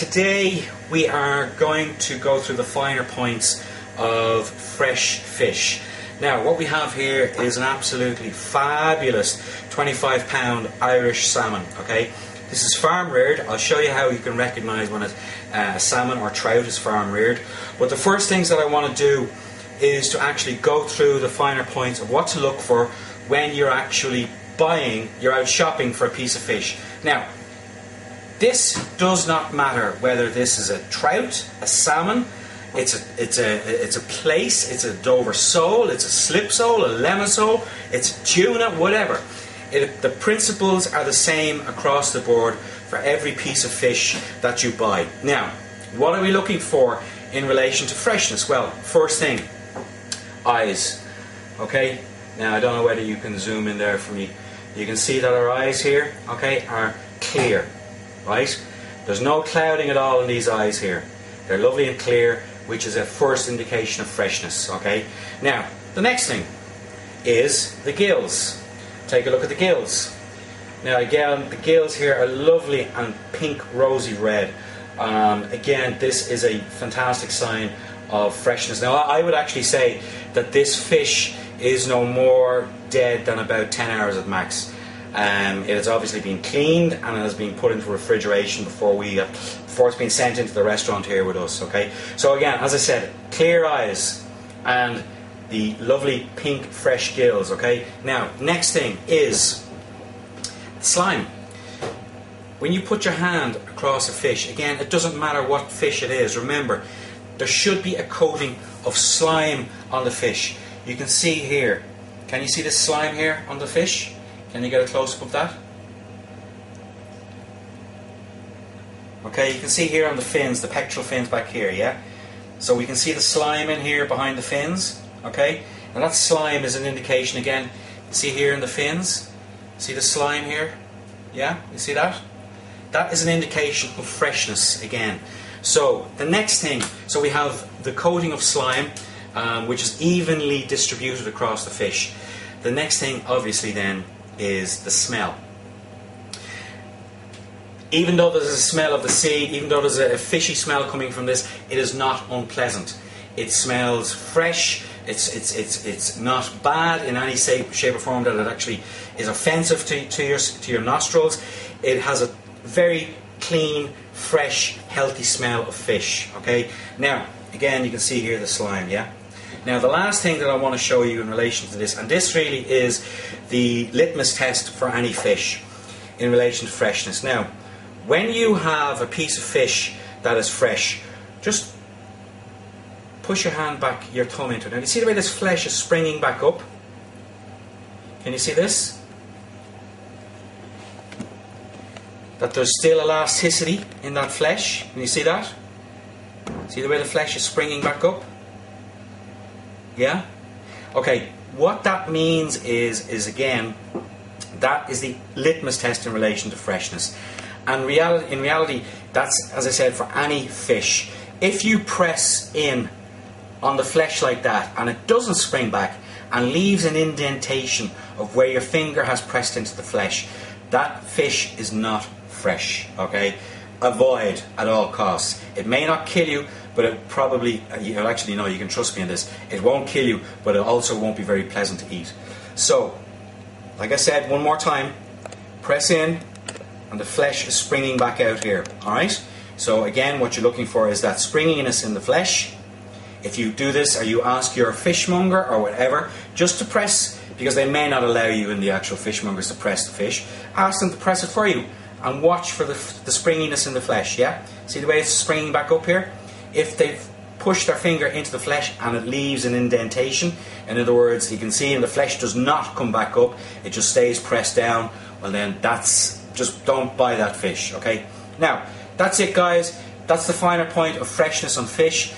Today we are going to go through the finer points of fresh fish. Now what we have here is an absolutely fabulous 25-pound Irish salmon. Okay, this is farm reared. I'll show you how you can recognise when a salmon or trout is farm reared. But the first things that I want to do is to actually go through the finer points of what to look for when you're actually you're out shopping for a piece of fish. Now, this does not matter whether this is a trout, a salmon, it's a plaice, it's a Dover sole, it's a slip sole, a lemon sole, it's a tuna, whatever. The principles are the same across the board for every piece of fish that you buy. Now, what are we looking for in relation to freshness? Well, first thing, eyes. Okay, now I don't know whether you can zoom in there for me. You can see that our eyes here, okay, are clear, right? There's no clouding at all in these eyes here. They're lovely and clear, which is a first indication of freshness, okay? Now, the next thing is the gills. Take a look at the gills. Now again, the gills here are lovely and pink rosy red. Again, this is a fantastic sign of freshness. Now I would actually say that this fish is no more dead than about 10 hours at max. It has obviously been cleaned and it has been put into refrigeration before it's been sent into the restaurant here with us. Okay, so again, as I said, clear eyes and the lovely pink fresh gills. Okay, now next thing is slime. When you put your hand across a fish, again, it doesn't matter what fish it is. Remember, there should be a coating of slime on the fish. You can see here, can you see the slime here on the fish? Can you get a close-up of that? Okay, you can see here on the fins, the pectoral fins back here, yeah? So we can see the slime in here behind the fins, okay? And that slime is an indication, again, see here in the fins? See the slime here? Yeah, you see that? That is an indication of freshness again. So the next thing, so we have the coating of slime, which is evenly distributed across the fish. The next thing, obviously, then, is the smell. Even though there's a smell of the sea, even though there's a fishy smell coming from this, it is not unpleasant. It smells fresh. It's not bad in any shape or form that it actually is offensive to your nostrils. It has a very clean, fresh, healthy smell of fish. Okay. Now, again, you can see here the slime. Yeah. Now, the last thing that I want to show you in relation to this, and this really is the litmus test for any fish in relation to freshness. Now, when you have a piece of fish that is fresh, just push your hand back, your thumb into it. Now, you see the way this flesh is springing back up? Can you see this? That there's still elasticity in that flesh. Can you see that? See the way the flesh is springing back up? Yeah? Okay, what that means is again, that is the litmus test in relation to freshness. And in reality, that's, as I said, for any fish. If you press in on the flesh like that and it doesn't spring back and leaves an indentation of where your finger has pressed into the flesh, that fish is not fresh. Okay? Avoid at all costs. It may not kill you, but it probably, you'll actually know, you can trust me in this, it won't kill you, but it also won't be very pleasant to eat. So, like I said, one more time, press in, and the flesh is springing back out here, alright? So again, what you're looking for is that springiness in the flesh. If you do this, or you ask your fishmonger, or whatever, just to press, because they may not allow you in the actual fishmongers to press the fish, ask them to press it for you, and watch for the springiness in the flesh, yeah? See the way it's springing back up here? If they've pushed their finger into the flesh and it leaves an indentation, in other words, you can see and the flesh does not come back up, it just stays pressed down, well then just don't buy that fish, okay? Now, that's it guys, that's the finer point of freshness on fish.